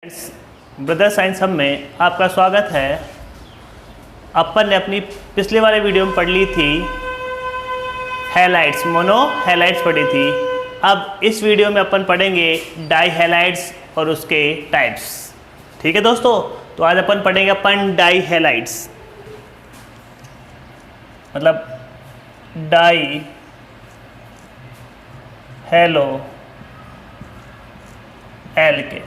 Brother science hub में आपका स्वागत है। अपन ने अपनी पिछले वाले वीडियो में पढ़ ली थी हैलाइड्स, मोनो हैलाइड्स पढ़ी थी। अब इस वीडियो में अपन पढ़ेंगे डाई हैलाइड्स और उसके टाइप्स। ठीक है दोस्तों, तो आज अपन पढ़ेंगे डाई हैलाइड्स, मतलब डाई हेलो एल्केन,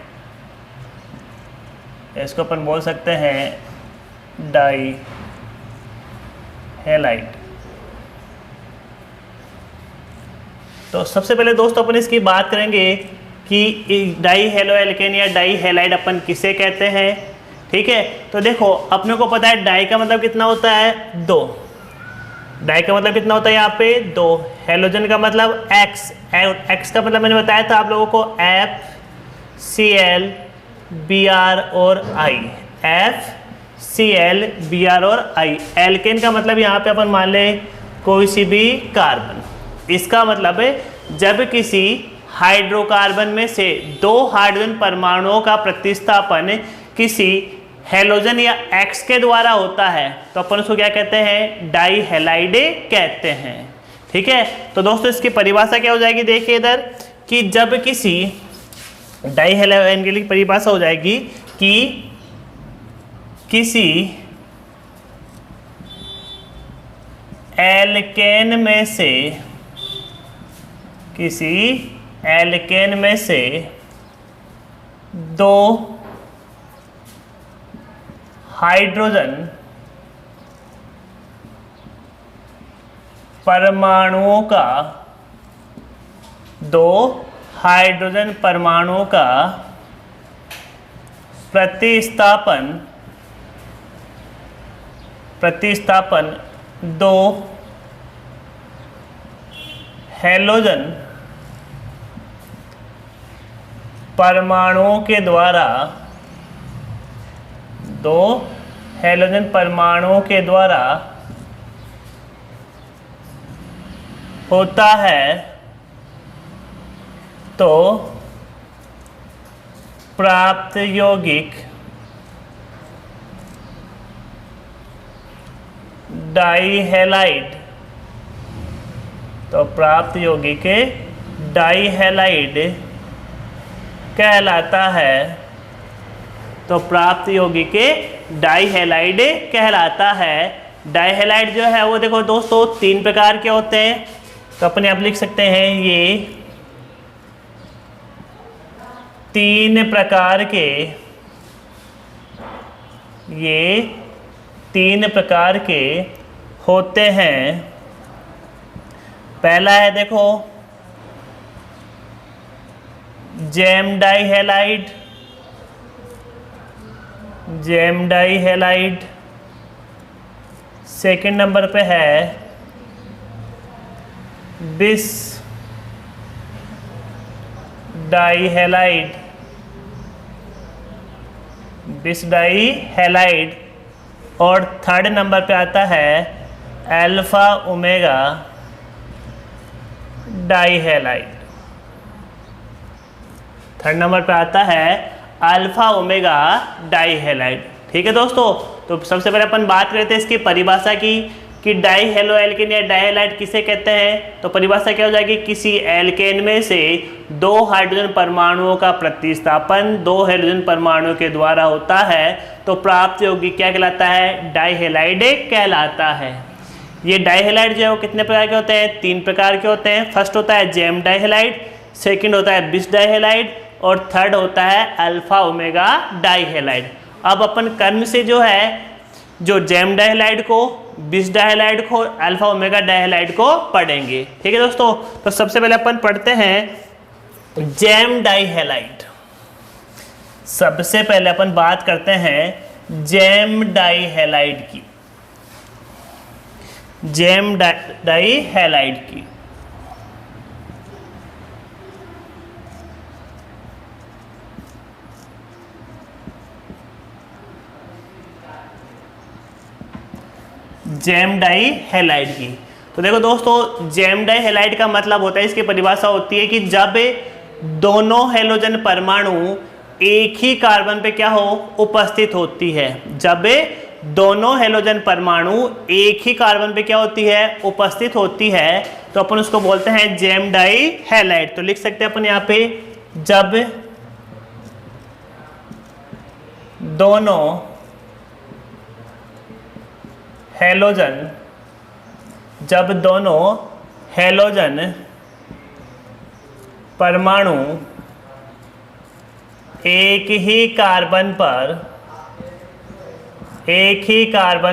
इसको अपन बोल सकते हैं डाई हैलाइड। तो सबसे पहले दोस्तों अपन इसकी बात करेंगे कि डाई हेलो एल्केन या डाई हैलाइड अपन किसे कहते हैं। ठीक है, तो देखो अपने को पता है डाई का मतलब कितना होता है, दो। डाई का मतलब कितना होता है यहाँ पे, दो। हेलोजन का मतलब एक्स, एक्स का मतलब मैंने बताया था आप लोगों को F C L B R और I, F C L B R और आई। एल्केन का मतलब यहाँ पे अपन मान लें कोई सी भी कार्बन। इसका मतलब है जब किसी हाइड्रोकार्बन में से दो हाइड्रोजन परमाणुओं का प्रतिस्थापन किसी हेलोजन या एक्स के द्वारा होता है तो अपन उसको क्या कहते हैं, डाई हैलाइड कहते हैं। ठीक है, तो दोस्तों इसकी परिभाषा क्या हो जाएगी, देखिए इधर कि जब किसी डाई हैलाइड की परिभाषा हो जाएगी कि किसी एल्केन में से दो हाइड्रोजन परमाणुओं का प्रतिस्थापन दो हेलोजन परमाणुओं के द्वारा होता है तो प्राप्त यौगिक डाई हैलाइड कहलाता है। डाई हैलाइड जो है वो देखो दोस्तों तीन प्रकार के होते हैं, तो अपन यहाँ लिख सकते हैं ये तीन प्रकार के होते हैं। पहला है देखो gem dihalide. Second number पे है बिस डाई हैलाइड और थर्ड नंबर पे आता है alpha omega dihalide. Third number पे आता है अल्फा ओमेगा डाई हैलाइड। ठीक है दोस्तों, तो सबसे पहले अपन बात करते हैं इसकी परिभाषा की कि डाई हेलो एल्केन या डाई हैलाइड किसे कहते हैं। तो परिभाषा क्या हो जाएगी, किसी एल्केन में से दो हाइड्रोजन परमाणुओं का प्रतिस्थापन दो हेलोजन परमाणुओं के द्वारा होता है तो प्राप्त यौगिक क्या कहलाता है, डाई हैलाइड कहलाता है। ये डाई हैलाइड जो है वो कितने प्रकार के होते हैं, तीन प्रकार के होते हैं। फर्स्ट होता है जेम डाई हैलाइड, सेकेंड होता है बिस डाई हैलाइड और थर्ड होता है अल्फा ओमेगा डाई हैलाइड। अब अपन कर्म से जो है जो जेम डाई हैलाइड को, बिस डाई हैलाइड को, अल्फा ओमेगा डाई हैलाइड को पढ़ेंगे। ठीक है दोस्तों, तो सबसे पहले अपन पढ़ते हैं जेम डाई हैलाइड। सबसे पहले अपन बात करते हैं जेम डाई हैलाइड की। जेम डाई हैलाइड की जेम डाई हैलाइड की। तो देखो दोस्तों, जेम डाई हैलाइड का मतलब होता है, इसकी परिभाषा होती है कि जब दोनों हेलोजन परमाणु एक ही कार्बन पे क्या हो उपस्थित होती है। जब दोनों हेलोजन परमाणु एक ही कार्बन पे क्या होती है उपस्थित होती है तो अपन उसको बोलते हैं जेम डाई हैलाइड। तो लिख सकते हैं अपन यहाँ पे जब दोनों हेलोजन परमाणु एक ही कार्बन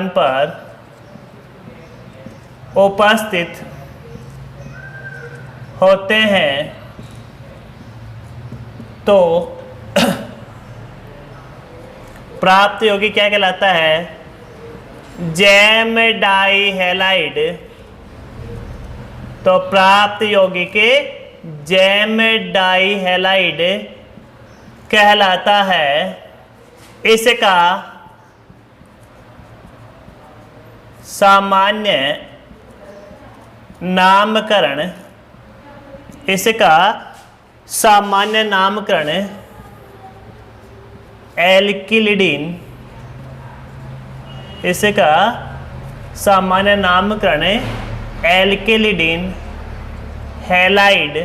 पर उपस्थित होते हैं तो प्राप्त यौगिक क्या कहलाता है जेम डाई हैलाइड। तो प्राप्त यौगिक जेम डाई हैलाइड कहलाता है। इसका सामान्य नामकरण एल्किलिडीन हैलाइड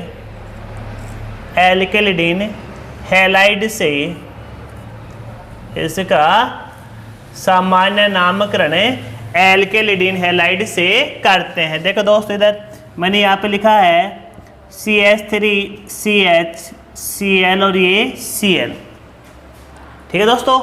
से इसका सामान्य नामकरण एल्किलिडीन हैलाइड से करते हैं। देखो दोस्तों इधर मैंने यहाँ पे लिखा है CH3CHCl और ये Cl। ठीक है दोस्तों,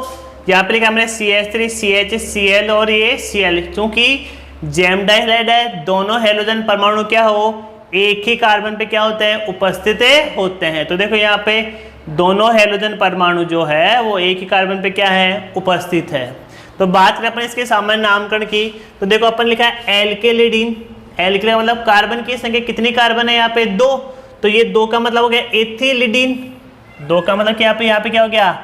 यहाँ पे लिखा हमने CH3CHCl और ये Cl। क्योंकि जेम डाई हैलाइड है, दोनों हेलोजन परमाणु क्या हो एक ही कार्बन पे क्या होते हैं उपस्थित होते हैं। तो देखो यहाँ पे दोनों हेलोजन परमाणु जो है वो एक ही कार्बन पे क्या है उपस्थित है। तो बात करें अपन इसके सामान्य नामकरण की तो देखो अपन लिखा है एल्किलिडीन। एल्किलिन मतलब कार्बन की संख्या कितनी कार्बन है यहाँ पे 2। तो ये 2 का मतलब हो गया एथिलिडीन। 2 का मतलब क्या यहाँ पे क्या हो गया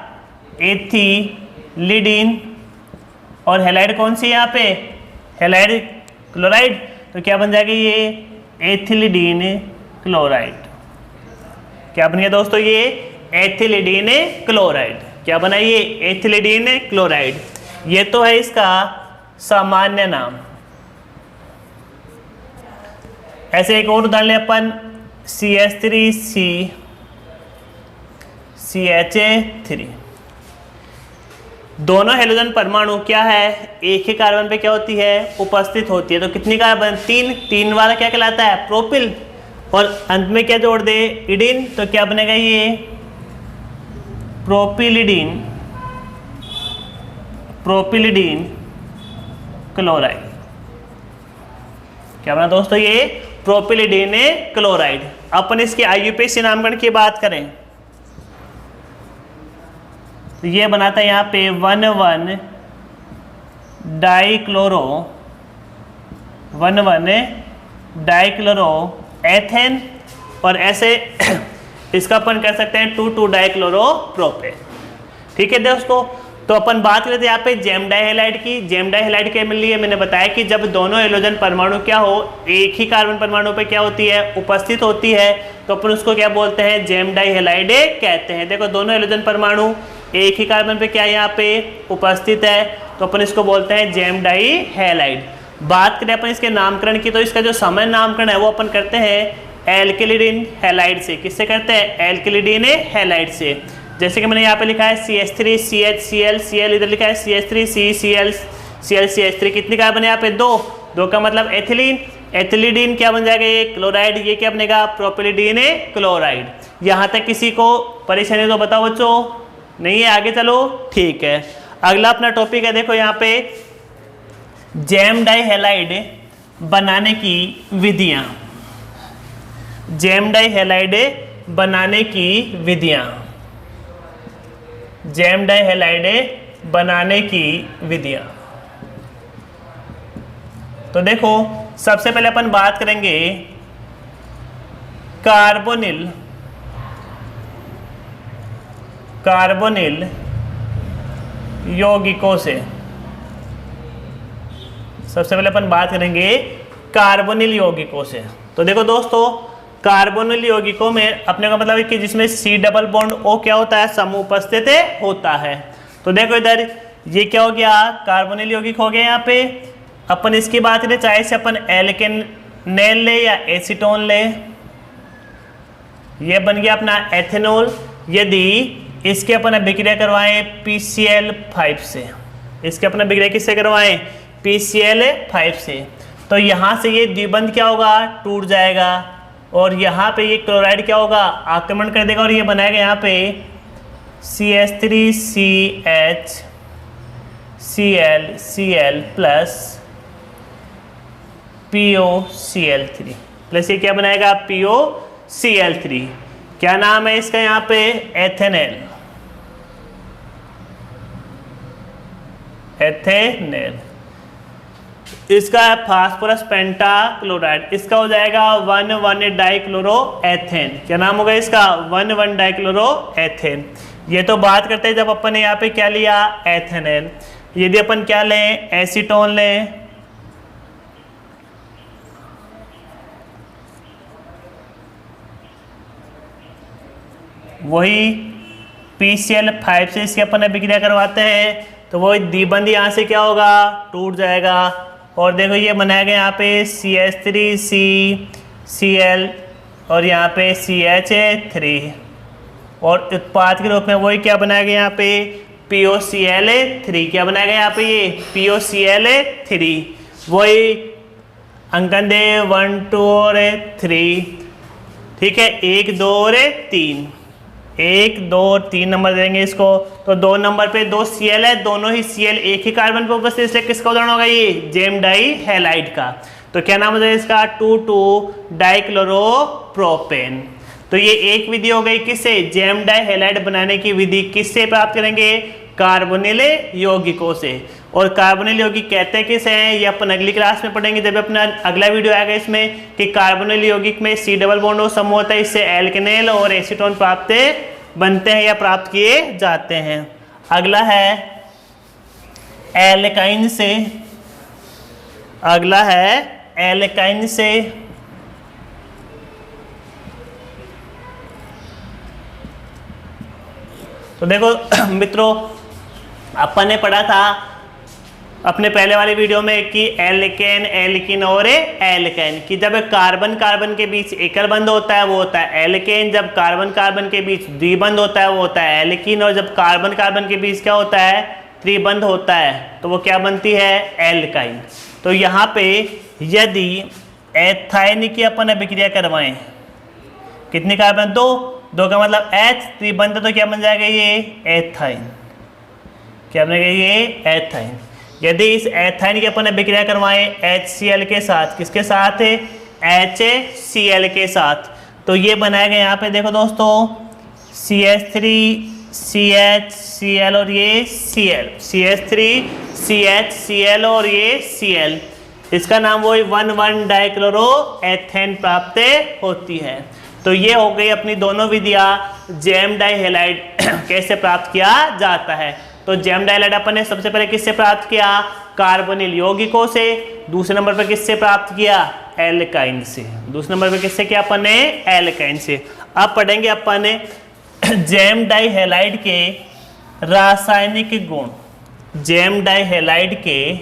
एथिलिडीन। और हैलाइड कौन सी है यहाँ पे हैलाइड क्लोराइड। तो क्या बन जाएगा ये एथिलिडीन क्लोराइड। क्या बन गया दोस्तों ये एथिलिडीन क्लोराइड। क्या बना ये एथिलिडीन क्लोराइड। ये तो है इसका सामान्य नाम। ऐसे एक और उदाहरण ले अपन CH3CCH3। दोनों हेलोजन परमाणु क्या है एक ही कार्बन पे क्या होती है उपस्थित होती है। तो कितनी कार्बन 3 वाला क्या कहलाता है प्रोपिल। और अंत में क्या जोड़ दे इडीन। तो क्या बनेगा ये प्रोपिलिडीन क्लोराइड। क्या बना दोस्तों ये प्रोपिलिडीन क्लोराइड। अपन इसके IUPAC नामकरण की बात करें तो ये बनाता है यहाँ पे 1,1 डाइक्लोरो एथेन। और ऐसे इसका अपन कर सकते हैं 2,2 डाइक्लोरो प्रोपेन। ठीक है दोस्तों, तो अपन बात करते हैं यहाँ पे जेम डाई हैलाइड की। जेम डाई हैलाइड के लिए मैंने बताया कि जब दोनों हेलोजन परमाणु क्या हो एक ही कार्बन परमाणु पे क्या होती है उपस्थित होती है तो अपन उसको क्या बोलते हैं जेम डाई हैलाइड कहते हैं। देखो दोनों हेलोजन परमाणु एक ही कार्बन पे क्या यहाँ पे उपस्थित है तो अपन इसको बोलते हैं जेम डाई हैलाइड। बात करें अपन इसके नामकरण की तो इसका जो सामान्य नामकरण है वो अपन करते हैं एल्किलिडीन हैलाइड से। किससे करते हैं एल्किलिडीन हैलाइड से। जैसे कि मैंने यहाँ पे लिखा है CH3CHCl Cl, इधर लिखा है CH3CCl CH3। कितनी कार्बन है यहाँ पे 2 का मतलब एथिलीन। एथिलीडीन क्या बन जाएगा ये क्लोराइड। ये क्या बनेगा प्रोपिलिडीन क्लोराइड। यहाँ तक किसी को परेशानी तो बताओ बच्चों नहीं है आगे चलो ठीक है। अगला अपना टॉपिक है देखो यहाँ पे जेम डाई हैलाइड बनाने की विधियाँ। जेम डाई हैलाइड बनाने की विधियाँ। जेम डाई हैलाइड बनाने की विधियाँ। तो देखो सबसे पहले अपन बात करेंगे कार्बोनिल यौगिकों से। सबसे पहले अपन बात करेंगे कार्बोनिल यौगिकों से। तो देखो दोस्तों कार्बोनिल यौगिकों में अपने का मतलब है कि जिसमें C डबल बॉन्ड O क्या होता है, समुपस्थित होता है। तो देखो इधर ये क्या हो गया, कार्बोनिल यौगिक हो गया। यहाँ पे अपन इसकी बात करें, चाहे से अपन एल्केनेल ले या एसीटोन ले, ये बन गया अपना एथेनॉल। यदि इसके अपन अभिक्रिया करवाएं PCl5 से, इसके अपन अभिक्रिया किससे करवाएं, PCl5 से, तो यहाँ से ये द्विबंध क्या होगा, टूट जाएगा और यहाँ पे ये क्लोराइड क्या होगा, आक्रमण कर देगा और ये बनाएगा यहाँ पे CH3CHCl प्लस POCl3 प्लस ये क्या बनाएगा, POCl3। क्या नाम है इसका यहाँ पे, एथेनेल, एथेनेल। इसका फास्फोरस पेंटाक्लोराइड, इसका हो जाएगा 1,1 डाइक्लोरोएथेन। क्या नाम होगा इसका, 1,1 डाइक्लोरोएथेन। ये तो बात करते हैं जब अपन ने यहाँ पे क्या लिया, एथेनेल। यदि अपन क्या लें, एसीटोन लें, वही PCl5 से इसकी अपन अभिक्रिया करवाते हैं तो वो द्विबंध यहाँ से क्या होगा, टूट जाएगा। और देखो ये बनाया गया यहाँ पे CH3CCl और यहाँ पे CH3 और उत्पाद के रूप में वही क्या बनाया गया यहाँ पे, POCl3। क्या बनाया गया यहाँ पे, ये POCl3। वही अंकन दे 1 2 और 3, ठीक है, 1 2 और 3, 1 2 और 3 नंबर देंगे इसको। तो 2 नंबर पे 2 Cl है, दोनों ही Cl एक ही कार्बन पे उपस्थित, इसलिए किसका उदाहरण होगा, ये जेम डाई हैलाइड का। तो क्या नाम है इसका, 2,2 डाइक्लोरोप्रोपेन। तो ये एक विधि हो गई किससे, जेम डाई हैलाइड बनाने की विधि। किससे प्राप्त करेंगे, कार्बोनिल यौगिकों से। और कार्बोनिल यौगिक कहते किसे हैं, ये अपन अगली क्लास में पढ़ेंगे जब अपना अगला वीडियो आएगा इसमें, कि कार्बोनिल यौगिक में C डबल बॉन्ड और समूह होता है, इससे एल्केनेल और एसीटोन प्राप्त बनते हैं या प्राप्त किए जाते हैं। अगला है एल्काइन से, अगला है एल्काइन से। तो देखो मित्रों, अपन ने पढ़ा था अपने पहले वाले वीडियो में कि एल्केन, एल्किन और एल्केन, कि जब कार्बन कार्बन के बीच एकल बंध होता है वो होता है एल्केन, जब कार्बन कार्बन के बीच द्विबंध होता है वो होता है एल्किन, और जब कार्बन कार्बन के बीच क्या होता है, त्रिबंध होता है तो वो क्या बनती है, एल्काइन। तो यहाँ पे यदि एथाइन की अपन अभिक्रिया करवाएं, कितने कार्बन, 2 का मतलब H, त्रिबंध तो क्या बन जाएगा, ये एथाइन। क्या बनेगा, ये एथाइन। यदि इस एथाइन की अपन अभिक्रिया करवाएं HCl के साथ, किसके साथ है, HCl के साथ, तो ये बनाएगा यहाँ पे देखो दोस्तों CH3 CHCl और ये Cl, CH3 CHCl और ये Cl, इसका नाम वही 1,1 डाइक्लोरोएथेन प्राप्त होती है। तो ये हो गई अपनी दोनों विधियां जेम डाई हैलाइड कैसे प्राप्त किया जाता है। तो जेम डाई हैलाइड अपन ने सबसे पहले किससे प्राप्त किया, कार्बोनिल यौगिकों से। दूसरे नंबर पर किससे प्राप्त किया, एल्काइन से। दूसरे नंबर पर किससे किया अपन ने, एल्काइन से। अब पढ़ेंगे अपन ने जेम डाई हैलाइड के रासायनिक गुण, जेम डाई हैलाइड के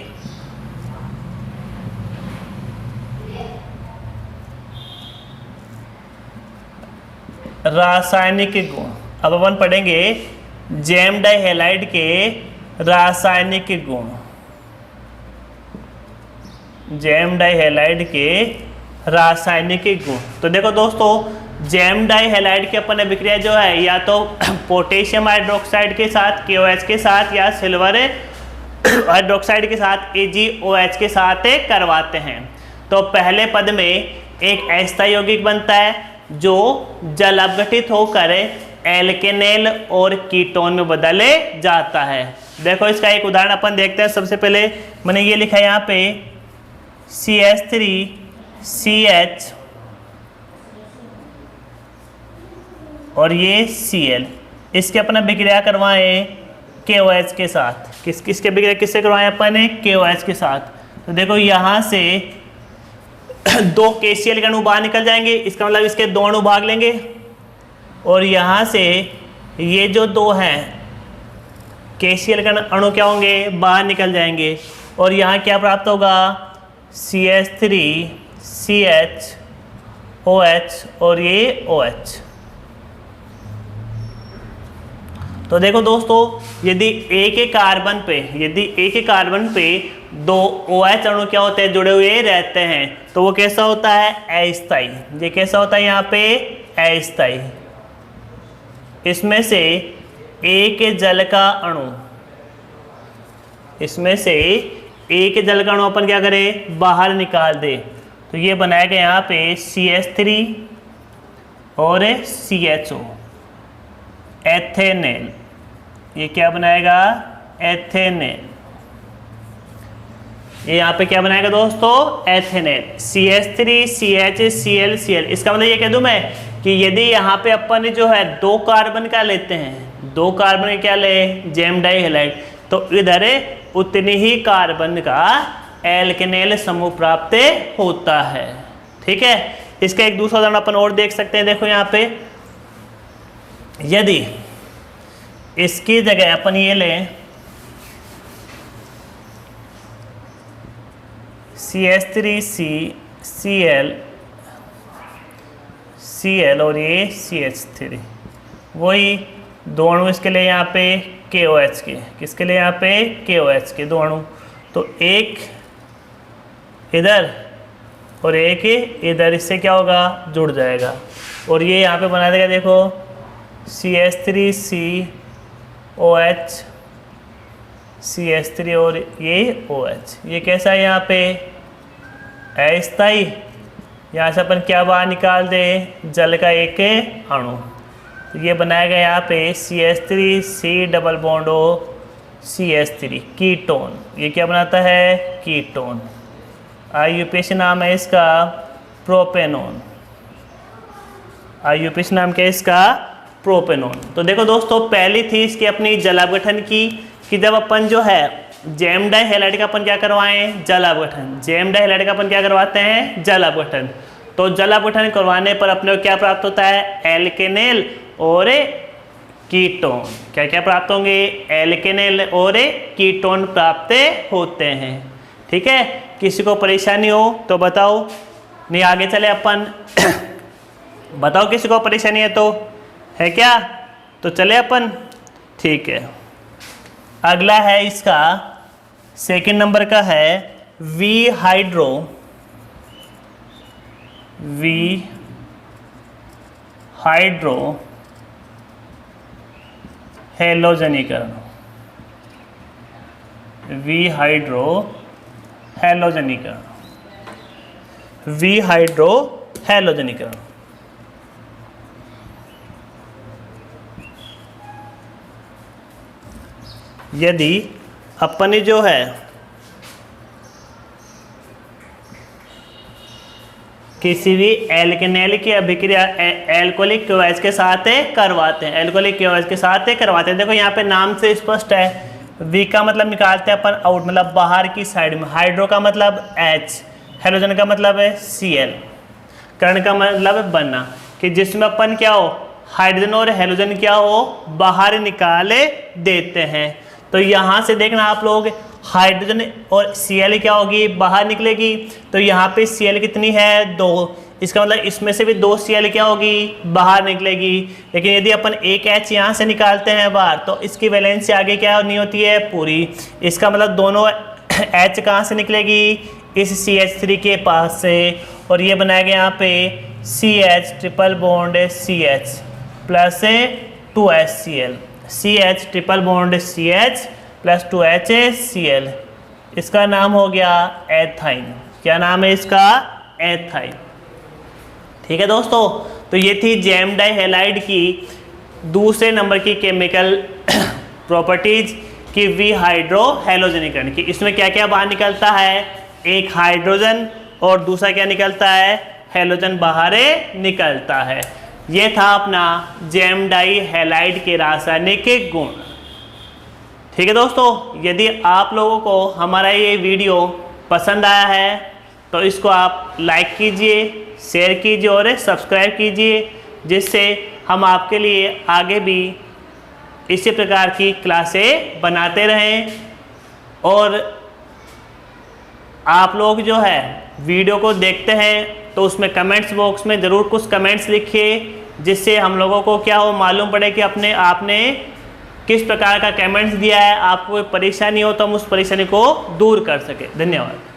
रासायनिक गुण। अब अपन पढ़ेंगे जेम डाई हैलाइड के रासायनिक गुण, जेम डाई हैलाइड के रासायनिक गुण। तो देखो दोस्तों, जेम डाई हैलाइड की अपन अभिक्रिया जो है या तो पोटेशियम हाइड्रोक्साइड के साथ KOH के साथ या सिल्वर हाइड्रोक्साइड के साथ AgOH के साथ करवाते हैं। तो पहले पद में एक अस्थायी यौगिक बनता है जो जल अपघटित होकर एल्केनेल और कीटोन में बदले जाता है। देखो इसका एक उदाहरण अपन देखते हैं। सबसे पहले मैंने ये लिखा है यहाँ पे CH3CH और ये Cl, इसके अपन अभिक्रिया करवाएं KOH के साथ। किसके अभिक्रिया किससे करवाएं अपन ने, KOH के साथ। तो देखो यहाँ से दो KCl के अणु बाहर निकल जाएंगे, इसका मतलब इसके दो अणु भाग लेंगे और यहाँ से ये जो दो हैं KCl के अणु क्या होंगे, बाहर निकल जाएंगे और यहाँ क्या प्राप्त होगा, CH3CHOH और ये OH। तो देखो दोस्तों, यदि एक ही कार्बन पे दो OH अणु क्या होते हैं, जुड़े हुए रहते हैं, तो वो कैसा होता है, अस्थायी। ये कैसा होता है यहाँ पे, अस्थायी। इसमें से एक जल का अणु अपन क्या करें, बाहर निकाल दे, तो ये बनाएगा यहाँ पे CH3 और CHO, एथेनेल। ये क्या बनाएगा, एथेनेल। ये यहाँ पे क्या बनाएगा दोस्तों, एथेनेल। CH3CHCl Cl। इसका मतलब ये कह दूं मैं कि यदि यहाँ पे अपन जो है दो कार्बन का लेते हैं, दो कार्बन क्या ले, जेम डाई हैलाइड, तो इधर उतनी ही कार्बन का एल्केनेल समूह प्राप्त होता है। ठीक है, इसका एक दूसरा उदाहरण अपन और देख सकते हैं। देखो यहाँ पे, यदि इसकी जगह अपन ये लें CH3CCl और ये CH3, वही दो अणु इसके लिए यहाँ पे KOH के, किसके लिए यहाँ पे KOH के दो अणु, तो एक इधर और एक इधर, इससे क्या होगा, जुड़ जाएगा और ये यहाँ पे बना देगा। देखो CH3COH CH3 और ये OH, ये कैसा है यहाँ पे, अस्थायी। यहाँ से अपन क्या बाहर निकाल दे, जल का एक अणु, तो ये बनाएगा यहाँ पे CH3C double bond O CH3, ketone. ये क्या बनाता है, कीटोन। IUPAC नाम है इसका प्रोपेनोन। IUPAC नाम क्या है इसका, प्रोपेनोन। तो देखो दोस्तों, पहली थी इसकी अपनी जल अपघटन की, कि जब अपन जो है जेम डाई हैलाइड का अपन क्या करवाएं, जल अपघटन। जेम डाई हैलाइड का अपन क्या करवाते हैं, जल अपघटन। तो जल अपघटन करवाने पर अपने को क्या प्राप्त होता है, एल्केनेल और कीटोन। क्या क्या प्राप्त होंगे, एल्केनेल और कीटोन प्राप्त होते हैं। ठीक है, किसी को परेशानी हो तो बताओ, नहीं आगे चले अपन बताओ किसी को परेशानी है तो, है क्या, तो चले अपन। ठीक है, अगला है इसका सेकंड नंबर का है वी हाइड्रो हैलोजनीकरण। वी हाइड्रो हैलोजनीकरण। यदि अपन जो है किसी भी एल्केनेल की अभिक्रिया एल्कोहलिक KOH के साथ करवाते हैं, एल्कोहलिक KOH के साथ करवाते हैं। देखो यहाँ पे नाम से स्पष्ट है, वी का मतलब निकालते हैं अपन आउट, मतलब बाहर की साइड में। हाइड्रो का मतलब H, हैलोजन का मतलब है Cl, कर्ण का मतलब बनना, कि जिसमें अपन क्या हो, हाइड्रोजन और हैलोजन क्या हो, बाहर निकाले देते हैं। तो यहाँ से देखना आप लोग, हाइड्रोजन और Cl क्या होगी, बाहर निकलेगी। तो यहाँ पे Cl कितनी है, 2, इसका मतलब इसमें से भी 2 Cl क्या होगी, बाहर निकलेगी। लेकिन यदि अपन एक H यहाँ से निकालते हैं बाहर, तो इसकी वैलेंसी आगे क्या नहीं होती है, पूरी। इसका मतलब दोनों H कहाँ से निकलेगी, इस CH3 के पास से, और ये बनाएगा यहाँ पे CH triple bond CH plus 2HCl, CH triple bond CH plus 2HCl। इसका नाम हो गया एथाइन। क्या नाम है इसका, एथाइन। ठीक है दोस्तों, तो ये थी जेम डाई हैलाइड की दूसरे नंबर की केमिकल प्रॉपर्टीज की वी हाइड्रो हैलोजनीकरण की। इसमें क्या क्या बाहर निकलता है, एक हाइड्रोजन और दूसरा क्या निकलता है, हैलोजन बाहर निकलता है। ये था अपना जेम डाई हैलाइड के रासायनिक गुण। ठीक है दोस्तों, यदि आप लोगों को हमारा ये वीडियो पसंद आया है तो इसको आप लाइक कीजिए, शेयर कीजिए और सब्सक्राइब कीजिए, जिससे हम आपके लिए आगे भी इसी प्रकार की क्लासें बनाते रहें। और आप लोग जो है वीडियो को देखते हैं तो उसमें कमेंट्स बॉक्स में ज़रूर कुछ कमेंट्स लिखिए, जिससे हम लोगों को क्या हो मालूम पड़े कि आपने किस प्रकार का कमेंट्स दिया है। आपको कोई परेशानी हो तो हम उस परेशानी को दूर कर सके। धन्यवाद।